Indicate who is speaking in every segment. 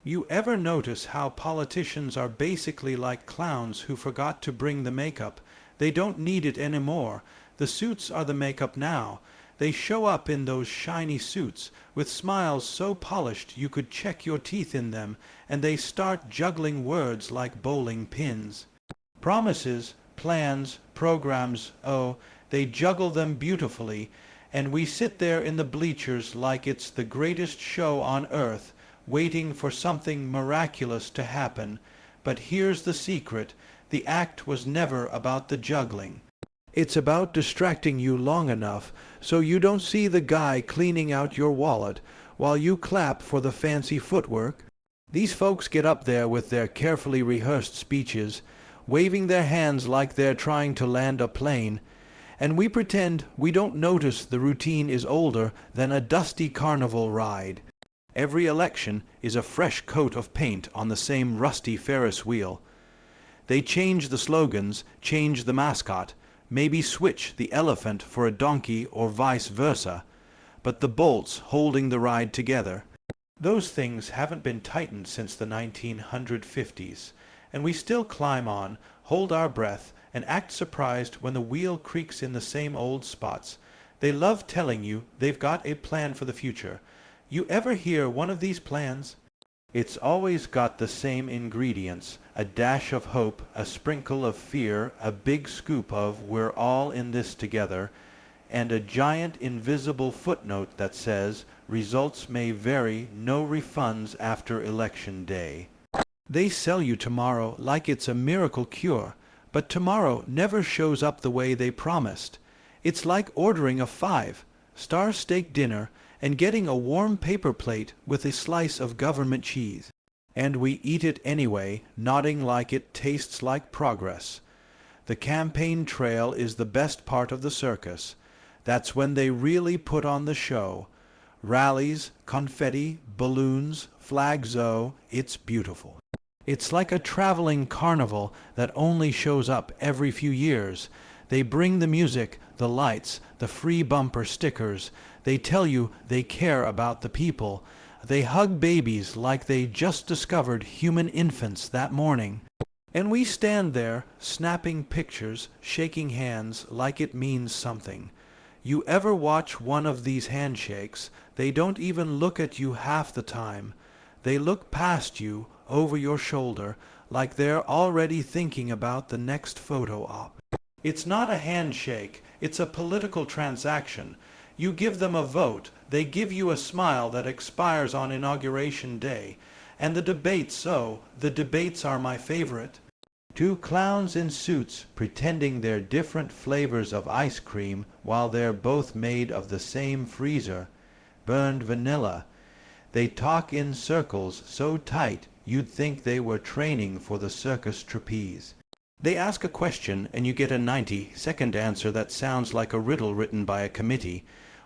Speaker 1: You ever notice how politicians are basically like clowns who forgot to bring the makeup? They don't need it anymore. The suits are the makeup now. They show up in those shiny suits, with smiles so polished you could check your teeth in them, and they start juggling words like bowling pins. Promises, plans, programs, oh, they juggle them beautifully, and we sit there in the bleachers like it's the greatest show on earth, waiting for something miraculous to happen. But here's the secret: the act was never about the juggling. It's about distracting you long enough so you don't see the guy cleaning out your wallet while you clap for the fancy footwork. These folks get up there with their carefully rehearsed speeches, waving their hands like they're trying to land a plane, and we pretend we don't notice the routine is older than a dusty carnival ride. Every election is a fresh coat of paint on the same rusty Ferris wheel. They change the slogans, change the mascot, maybe switch the elephant for a donkey or vice versa, but the bolts holding the ride together, those things haven't been tightened since the 1950s, and we still climb on, hold our breath, and act surprised when the wheel creaks in the same old spots. They love telling you they've got a plan for the future. You ever hear one of these plans? It's always got the same ingredients: a dash of hope, a sprinkle of fear, a big scoop of "we're all in this together," and a giant invisible footnote that says results may vary, no refunds after election day. They sell you tomorrow like it's a miracle cure, but tomorrow never shows up the way they promised. It's like ordering a 5-star steak dinner and getting a warm paper plate with a slice of government cheese. And we eat it anyway, nodding like it tastes like progress. The campaign trail is the best part of the circus. That's when they really put on the show. Rallies, confetti, balloons, flags, oh, it's beautiful. It's like a traveling carnival that only shows up every few years. They bring the music, the lights, the free bumper stickers. They tell you they care about the people. They hug babies like they just discovered human infants that morning. And we stand there, snapping pictures, shaking hands like it means something. You ever watch one of these handshakes? They don't even look at you half the time. They look past you, over your shoulder, like they're already thinking about the next photo op. It's not a handshake, it's a political transaction. You give them a vote, they give you a smile that expires on Inauguration Day. And the debates, oh, the debates are my favorite. Two clowns in suits pretending they're different flavors of ice cream while they're both made of the same freezer, burned vanilla. They talk in circles so tight you'd think they were training for the circus trapeze. They ask a question and you get a 90-second answer that sounds like a riddle written by a committee.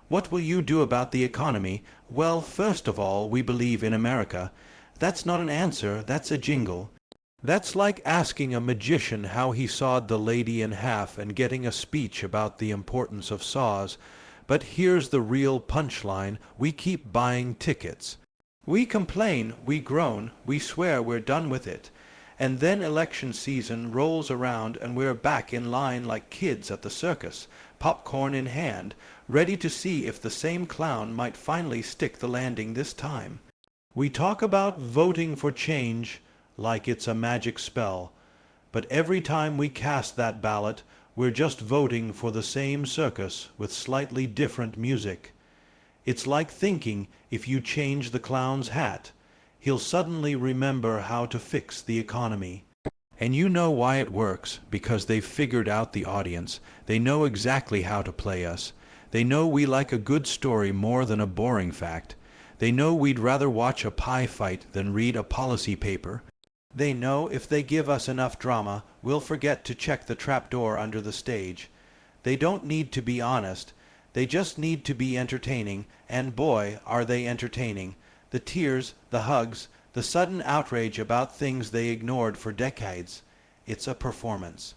Speaker 1: What will you do about the economy? Well, first of all, we believe in America. That's not an answer, that's a jingle. That's like asking a magician how he sawed the lady in half and getting a speech about the importance of saws. But here's the real punchline: we keep buying tickets. We complain, we groan, we swear we're done with it. And then election season rolls around and we're back in line like kids at the circus, popcorn in hand, ready to see if the same clown might finally stick the landing this time. We talk about voting for change like it's a magic spell, but every time we cast that ballot, we're just voting for the same circus with slightly different music. It's like thinking if you change the clown's hat, he'll suddenly remember how to fix the economy. And you know why it works, because they've figured out the audience. They know exactly how to play us. They know we like a good story more than a boring fact. They know we'd rather watch a pie fight than read a policy paper. They know if they give us enough drama, we'll forget to check the trapdoor under the stage. They don't need to be honest. They just need to be entertaining, and boy, are they entertaining. The tears, the hugs, the sudden outrage about things they ignored for decades. It's a performance.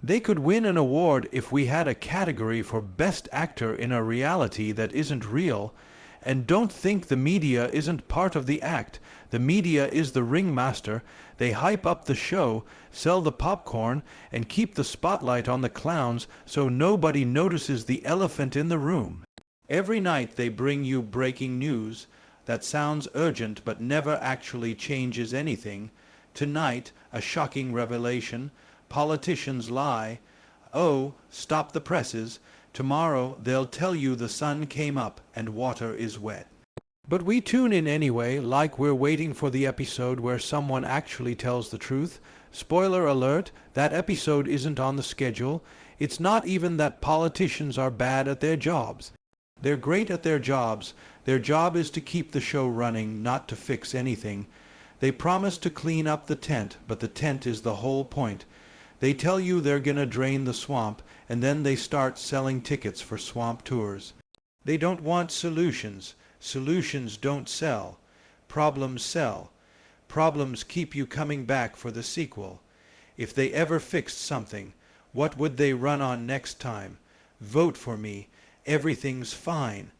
Speaker 1: They could win an award if we had a category for Best Actor in a reality that isn't real, And don't think the media isn't part of the act. The media is the ringmaster. They hype up the show, sell the popcorn, and keep the spotlight on the clowns so nobody notices the elephant in the room. Every night they bring you breaking news that sounds urgent but never actually changes anything. Tonight, a shocking revelation. Politicians lie. Oh, stop the presses. Tomorrow they'll tell you the sun came up and water is wet. But we tune in anyway, like we're waiting for the episode where someone actually tells the truth. Spoiler alert, that episode isn't on the schedule. It's not even that politicians are bad at their jobs. They're great at their jobs. Their job is to keep the show running, not to fix anything. They promise to clean up the tent, but the tent is the whole point. They tell you they're gonna drain the swamp, and then they start selling tickets for swamp tours. They don't want solutions. Solutions don't sell. Problems sell. Problems keep you coming back for the sequel. If they ever fixed something, what would they run on next time? Vote for me. Everything's fine.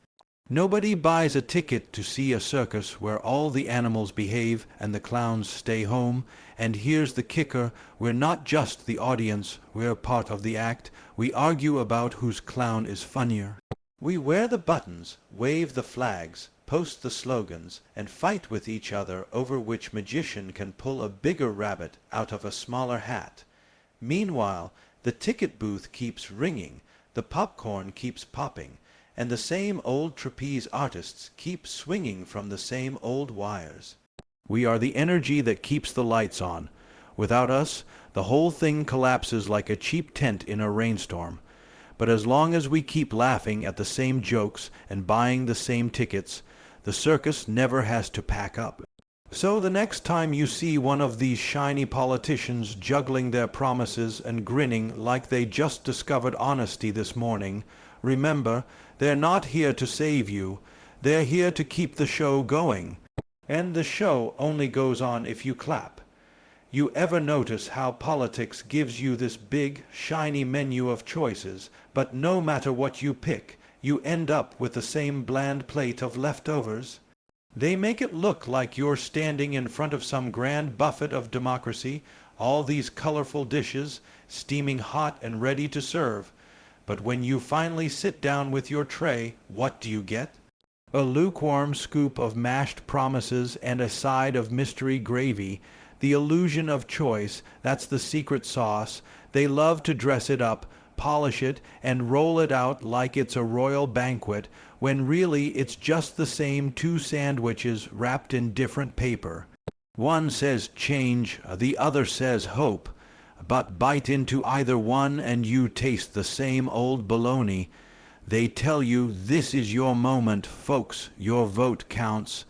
Speaker 1: Nobody buys a ticket to see a circus where all the animals behave and the clowns stay home. And here's the kicker, we're not just the audience, we're part of the act. We argue about whose clown is funnier. We wear the buttons, wave the flags, post the slogans, and fight with each other over which magician can pull a bigger rabbit out of a smaller hat. Meanwhile, the ticket booth keeps ringing, the popcorn keeps popping, and the same old trapeze artists keep swinging from the same old wires. We are the energy that keeps the lights on. Without us, the whole thing collapses like a cheap tent in a rainstorm. But as long as we keep laughing at the same jokes and buying the same tickets, the circus never has to pack up. So the next time you see one of these shiny politicians juggling their promises and grinning like they just discovered honesty this morning, remember, they're not here to save you. They're here to keep the show going. And the show only goes on if you clap. You ever notice how politics gives you this big, shiny menu of choices, but no matter what you pick, you end up with the same bland plate of leftovers? They make it look like you're standing in front of some grand buffet of democracy, all these colorful dishes, steaming hot and ready to serve. But when you finally sit down with your tray, what do you get? A lukewarm scoop of mashed promises and a side of mystery gravy. The illusion of choice, that's the secret sauce. They love to dress it up, polish it, and roll it out like it's a royal banquet, when really it's just the same two sandwiches wrapped in different paper. One says change, the other says hope. But bite into either one and you taste the same old baloney. They tell you this is your moment, folks, your vote counts.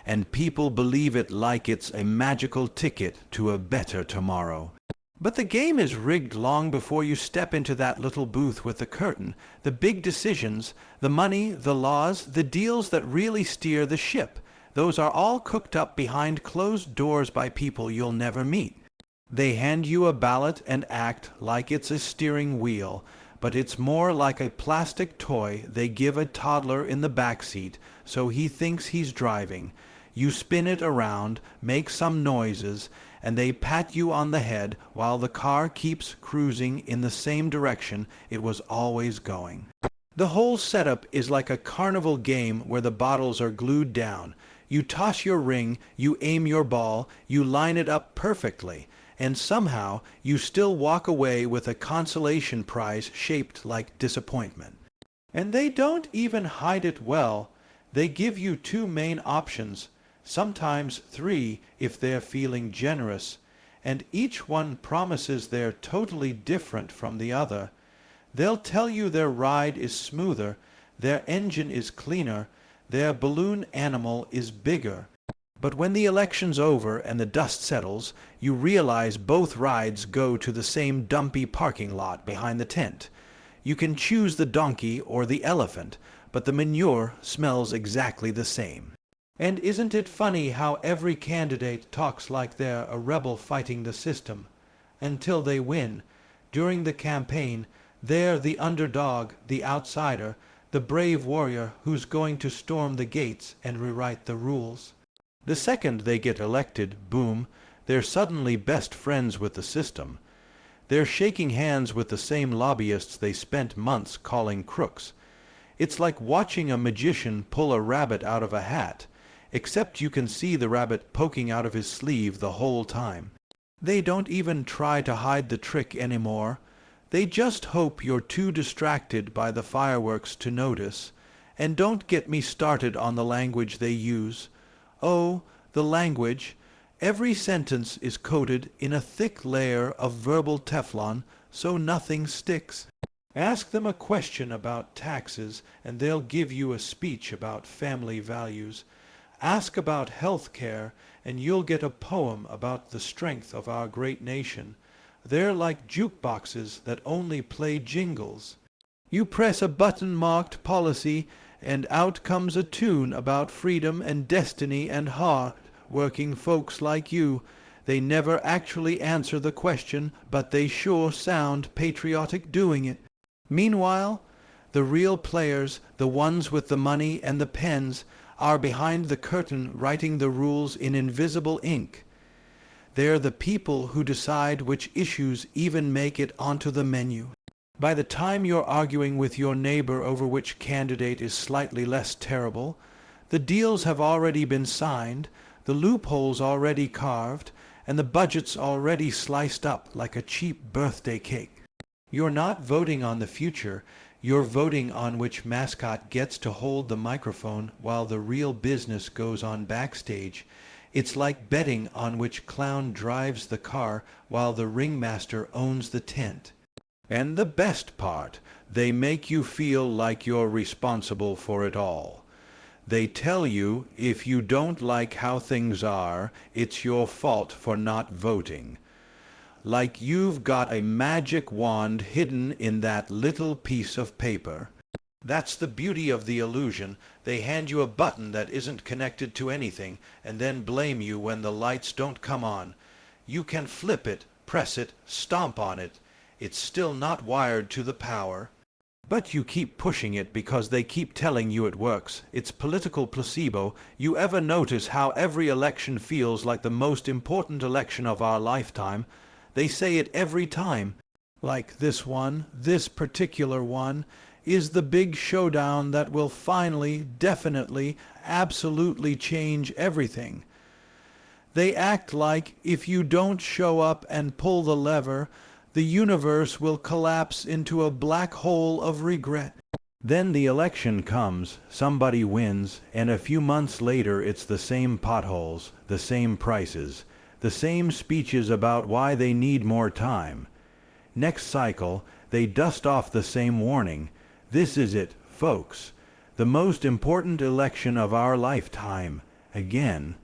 Speaker 1: And people believe it like it's a magical ticket to a better tomorrow. But the game is rigged long before you step into that little booth with the curtain. The big decisions, the money, the laws, the deals that really steer the ship, those are all cooked up behind closed doors by people you'll never meet. They hand you a ballot and act like it's a steering wheel, but it's more like a plastic toy they give a toddler in the back seat so he thinks he's driving. You spin it around, make some noises, and they pat you on the head while the car keeps cruising in the same direction it was always going. The whole setup is like a carnival game where the bottles are glued down. You toss your ring, you aim your ball, you line it up perfectly, and somehow you still walk away with a consolation prize shaped like disappointment. And they don't even hide it well. They give you two main options, sometimes three if they're feeling generous, and each one promises they're totally different from the other. They'll tell you their ride is smoother, their engine is cleaner, their balloon animal is bigger. But when the election's over and the dust settles, you realize both rides go to the same dumpy parking lot behind the tent. You can choose the donkey or the elephant, but the manure smells exactly the same. And isn't it funny how every candidate talks like they're a rebel fighting the system? Until they win. During the campaign, they're the underdog, the outsider, the brave warrior who's going to storm the gates and rewrite the rules. The second they get elected, boom, they're suddenly best friends with the system. They're shaking hands with the same lobbyists they spent months calling crooks. It's like watching a magician pull a rabbit out of a hat, except you can see the rabbit poking out of his sleeve the whole time. They don't even try to hide the trick anymore. They just hope you're too distracted by the fireworks to notice. And don't get me started on the language they use. Oh, the language. Every sentence is coated in a thick layer of verbal Teflon so nothing sticks. Ask them a question about taxes and they'll give you a speech about family values. Ask about health care and you'll get a poem about the strength of our great nation. They're like jukeboxes that only play jingles. You press a button marked policy and out comes a tune about freedom and destiny and hard-working folks like you. They never actually answer the question, but they sure sound patriotic doing it. Meanwhile, the real players, the ones with the money and the pens, are behind the curtain writing the rules in invisible ink. They're the people who decide which issues even make it onto the menu. By the time you're arguing with your neighbor over which candidate is slightly less terrible, the deals have already been signed, the loopholes already carved, and the budgets already sliced up like a cheap birthday cake. You're not voting on the future, you're voting on which mascot gets to hold the microphone while the real business goes on backstage. It's like betting on which clown drives the car while the ringmaster owns the tent. And the best part, they make you feel like you're responsible for it all. They tell you if you don't like how things are, it's your fault for not voting. Like you've got a magic wand hidden in that little piece of paper. That's the beauty of the illusion. They hand you a button that isn't connected to anything and then blame you when the lights don't come on. You can flip it, press it, stomp on it. It's still not wired to the power. But you keep pushing it because they keep telling you it works. It's political placebo. You ever notice how every election feels like the most important election of our lifetime? They say it every time. Like this one, this particular one, is the big showdown that will finally, definitely, absolutely change everything. They act like if you don't show up and pull the lever, the universe will collapse into a black hole of regret. Then the election comes, somebody wins, and a few months later it's the same potholes, the same prices, the same speeches about why they need more time. Next cycle, they dust off the same warning. This is it, folks. The most important election of our lifetime. Again.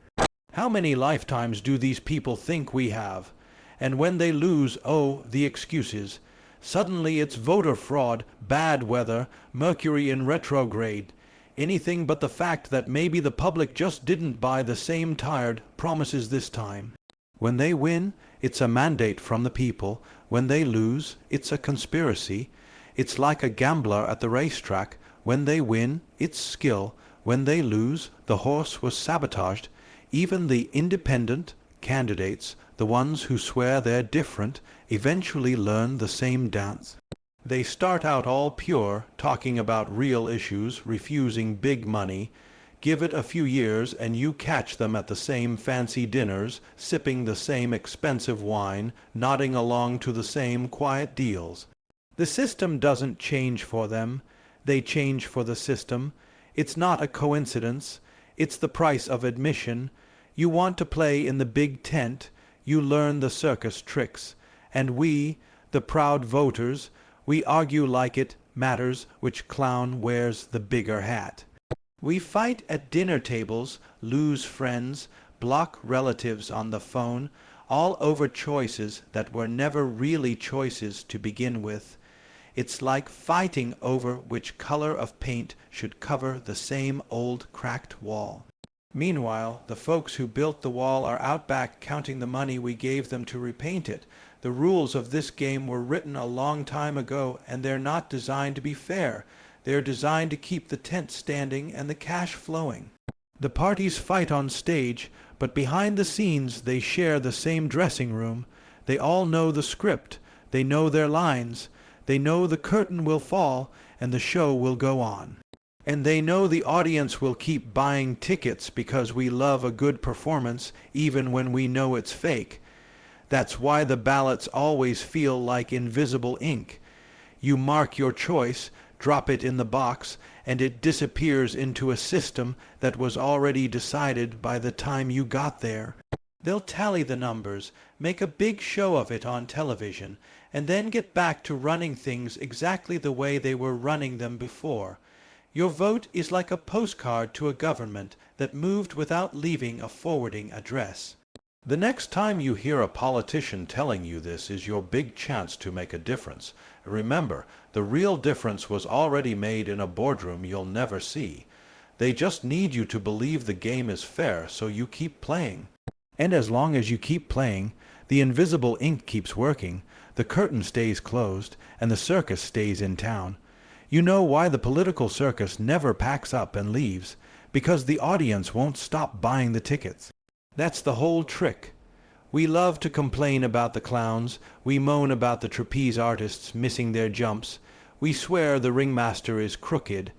Speaker 1: How many lifetimes do these people think we have? And when they lose, oh, the excuses. Suddenly it's voter fraud, bad weather, Mercury in retrograde. Anything but the fact that maybe the public just didn't buy the same tired promises this time. When they win, it's a mandate from the people. When they lose, it's a conspiracy. It's like a gambler at the racetrack. When they win, it's skill. When they lose, the horse was sabotaged. Even the independent candidates, the ones who swear they're different, eventually learn the same dance. They start out all pure, talking about real issues, refusing big money. Give it a few years and you catch them at the same fancy dinners, sipping the same expensive wine, nodding along to the same quiet deals. The system doesn't change for them. They change for the system. It's not a coincidence. It's the price of admission. You want to play in the big tent. You learn the circus tricks. And we, the proud voters, we argue like it matters which clown wears the bigger hat. We fight at dinner tables, lose friends, block relatives on the phone, all over choices that were never really choices to begin with. It's like fighting over which color of paint should cover the same old cracked wall. Meanwhile, the folks who built the wall are out back counting the money we gave them to repaint it. The rules of this game were written a long time ago, and they're not designed to be fair. They are designed to keep the tent standing and the cash flowing. The parties fight on stage, but behind the scenes they share the same dressing room. They all know the script. They know their lines. They know the curtain will fall and the show will go on. And they know the audience will keep buying tickets because we love a good performance even when we know it's fake. That's why the ballots always feel like invisible ink. You mark your choice, drop it in the box, and it disappears into a system that was already decided by the time you got there. They'll tally the numbers, make a big show of it on television, and then get back to running things exactly the way they were running them before. Your vote is like a postcard to a government that moved without leaving a forwarding address. The next time you hear a politician telling you this is your big chance to make a difference. Remember, the real difference was already made in a boardroom you'll never see. They just need you to believe the game is fair, so you keep playing. And as long as you keep playing, the invisible ink keeps working, the curtain stays closed, and the circus stays in town. You know why the political circus never packs up and leaves? Because the audience won't stop buying the tickets. That's the whole trick. We love to complain about the clowns. We moan about the trapeze artists missing their jumps. We swear the ringmaster is crooked.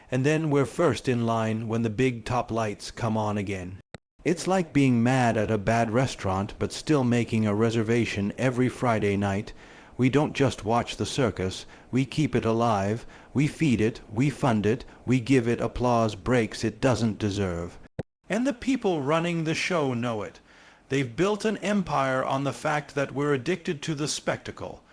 Speaker 1: And then we're first in line when the big top lights come on again. It's like being mad at a bad restaurant but still making a reservation every Friday night. We don't just watch the circus, we keep it alive, we feed it, we fund it, we give it applause breaks it doesn't deserve. And the people running the show know it. They've built an empire on the fact that we're addicted to the spectacle.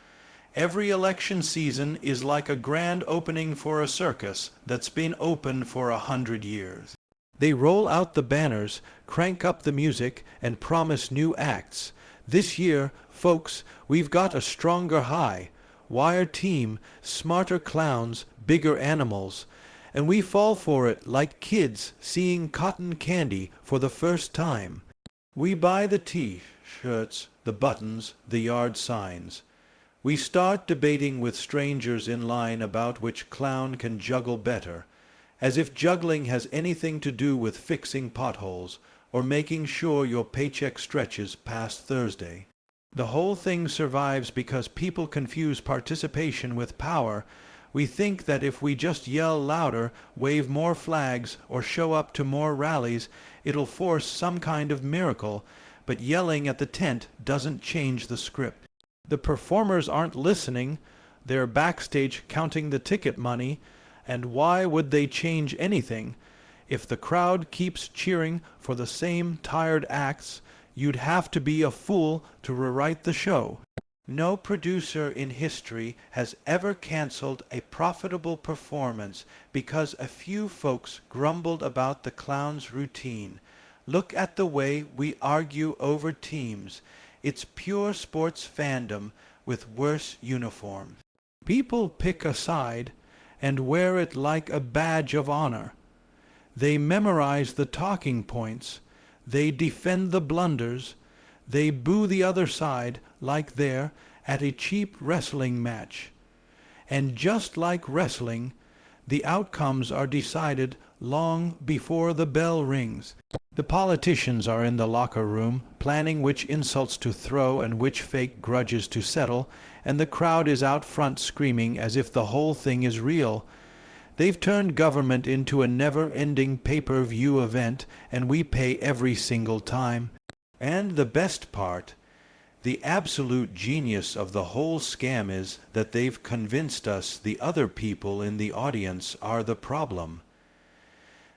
Speaker 1: Every election season is like a grand opening for a circus that's been open for 100 years. They roll out the banners, crank up the music, and promise new acts. This year, folks, we've got a stronger high, wire team, smarter clowns, bigger animals. And we fall for it like kids seeing cotton candy for the first time. We buy the T-shirts, the buttons, the yard signs. We start debating with strangers in line about which clown can juggle better, as if juggling has anything to do with fixing potholes or making sure your paycheck stretches past Thursday. The whole thing survives because people confuse participation with power. We think that if we just yell louder, wave more flags, or show up to more rallies, it'll force some kind of miracle, but yelling at the tent doesn't change the script. The performers aren't listening, they're backstage counting the ticket money, and why would they change anything? If the crowd keeps cheering for the same tired acts, you'd have to be a fool to rewrite the show. No producer in history has ever canceled a profitable performance because a few folks grumbled about the clown's routine. Look at the way we argue over teams. It's pure sports fandom with worse uniforms. People pick a side and wear it like a badge of honor. They memorize the talking points. They defend the blunders. They boo the other side like they're at a cheap wrestling match. And just like wrestling, the outcomes are decided long before the bell rings. The politicians are in the locker room, planning which insults to throw and which fake grudges to settle, and the crowd is out front screaming as if the whole thing is real. They've turned government into a never-ending pay-per-view event, and we pay every single time. And the best part, the absolute genius of the whole scam is that they've convinced us the other people in the audience are the problem.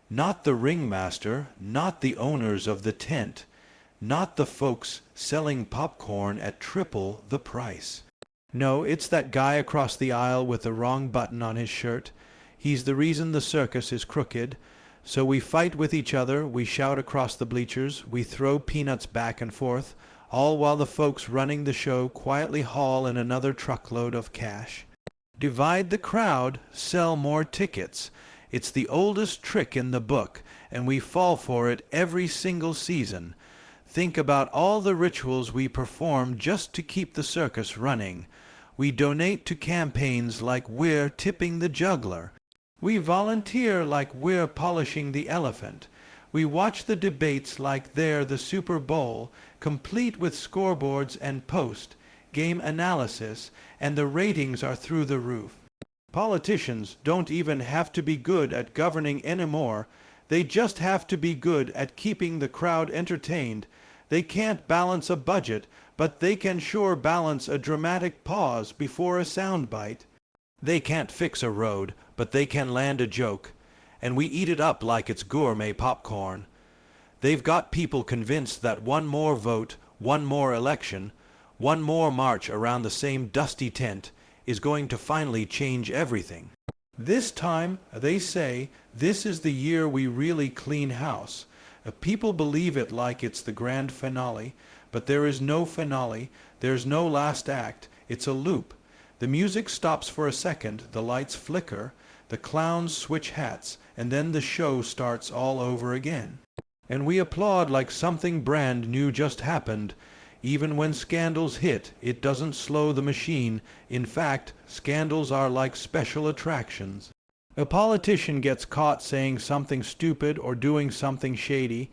Speaker 1: Not the ringmaster, not the owners of the tent, not the folks selling popcorn at triple the price. No, it's that guy across the aisle with the wrong button on his shirt. He's the reason the circus is crooked. So we fight with each other, we shout across the bleachers, we throw peanuts back and forth, all while the folks running the show quietly haul in another truckload of cash. Divide the crowd, sell more tickets. It's the oldest trick in the book, and we fall for it every single season. Think about all the rituals we perform just to keep the circus running. We donate to campaigns like we're tipping the juggler. We volunteer like we're polishing the elephant. We watch the debates like they're the Super Bowl, complete with scoreboards and post-game analysis, and the ratings are through the roof. Politicians don't even have to be good at governing anymore. They just have to be good at keeping the crowd entertained. They can't balance a budget, but they can sure balance a dramatic pause before a soundbite. They can't fix a road, but they can land a joke, and we eat it up like it's gourmet popcorn. They've got people convinced that one more vote, one more election, one more march around the same dusty tent is going to finally change everything. This time, they say, this is the year we really clean house. People believe it like it's the grand finale, but there is no finale, there's no last act, it's a loop. The music stops for a second, the lights flicker, the clowns switch hats, and then the show starts all over again. And we applaud like something brand new just happened. Even when scandals hit, it doesn't slow the machine. In fact, scandals are like special attractions. A politician gets caught saying something stupid or doing something shady,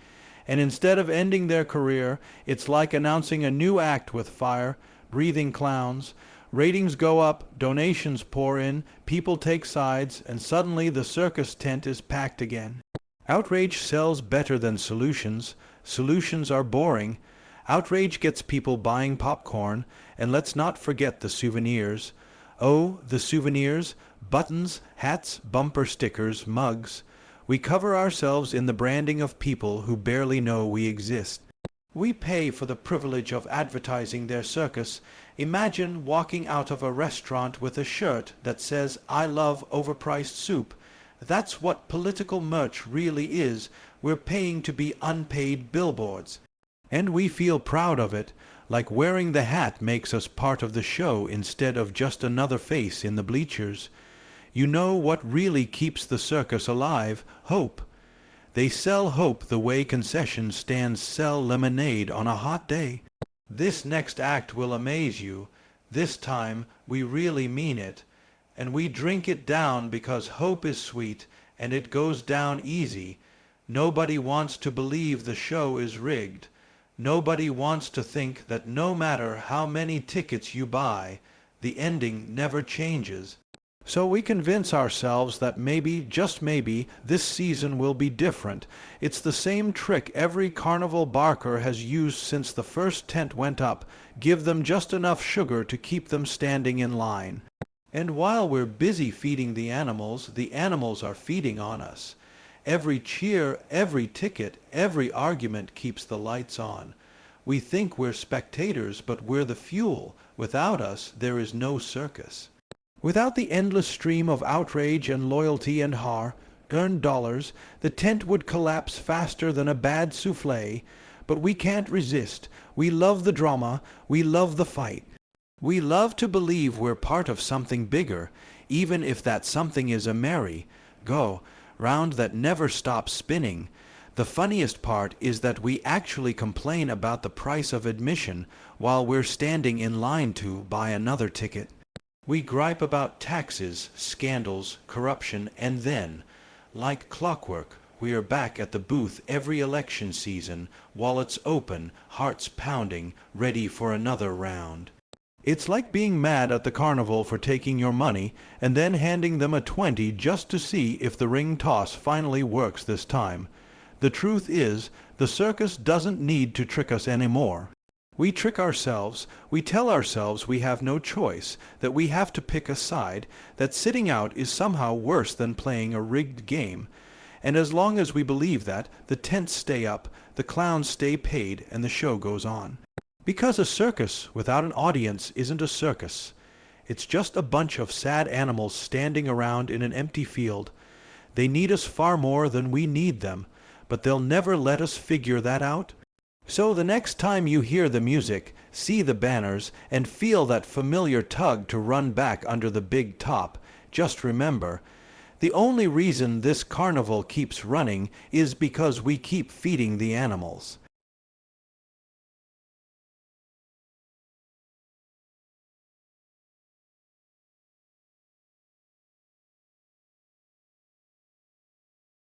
Speaker 1: and instead of ending their career, it's like announcing a new act with fire, breathing clowns. Ratings go up, donations pour in, people take sides, and suddenly the circus tent is packed again. Outrage sells better than solutions. Solutions are boring. Outrage gets people buying popcorn, and let's not forget the souvenirs. Oh, the souvenirs, buttons, hats, bumper stickers, mugs. We cover ourselves in the branding of people who barely know we exist. We pay for the privilege of advertising their circus. Imagine walking out of a restaurant with a shirt that says, "I love overpriced soup." That's what political merch really is. We're paying to be unpaid billboards. And we feel proud of it, like wearing the hat makes us part of the show instead of just another face in the bleachers. You know what really keeps the circus alive? Hope. They sell hope the way concession stands sell lemonade on a hot day. This next act will amaze you. This time we really mean it. And we drink it down because hope is sweet and it goes down easy. Nobody wants to believe the show is rigged. Nobody wants to think that no matter how many tickets you buy, the ending never changes. So we convince ourselves that maybe, just maybe, this season will be different. It's the same trick every carnival barker has used since the first tent went up. Give them just enough sugar to keep them standing in line. And while we're busy feeding the animals are feeding on us. Every cheer, every ticket, every argument keeps the lights on. We think we're spectators, but we're the fuel. Without us, there is no circus. Without the endless stream of outrage and loyalty and hard-earned dollars, the tent would collapse faster than a bad soufflé. But we can't resist. We love the drama. We love the fight. We love to believe we're part of something bigger, even if that something is a merry-go-round that never stops spinning. The funniest part is that we actually complain about the price of admission while we're standing in line to buy another ticket. We gripe about taxes, scandals, corruption, and then, like clockwork, we are back at the booth every election season, wallets open, hearts pounding, ready for another round. It's like being mad at the carnival for taking your money and then handing them a 20 just to see if the ring toss finally works this time. The truth is, the circus doesn't need to trick us anymore. We trick ourselves, we tell ourselves we have no choice, that we have to pick a side, that sitting out is somehow worse than playing a rigged game. And as long as we believe that, the tents stay up, the clowns stay paid, and the show goes on. Because a circus without an audience isn't a circus. It's just a bunch of sad animals standing around in an empty field. They need us far more than we need them, but they'll never let us figure that out. So the next time you hear the music, see the banners, and feel that familiar tug to run back under the big top, just remember, the only reason this carnival keeps running is because we keep feeding the animals.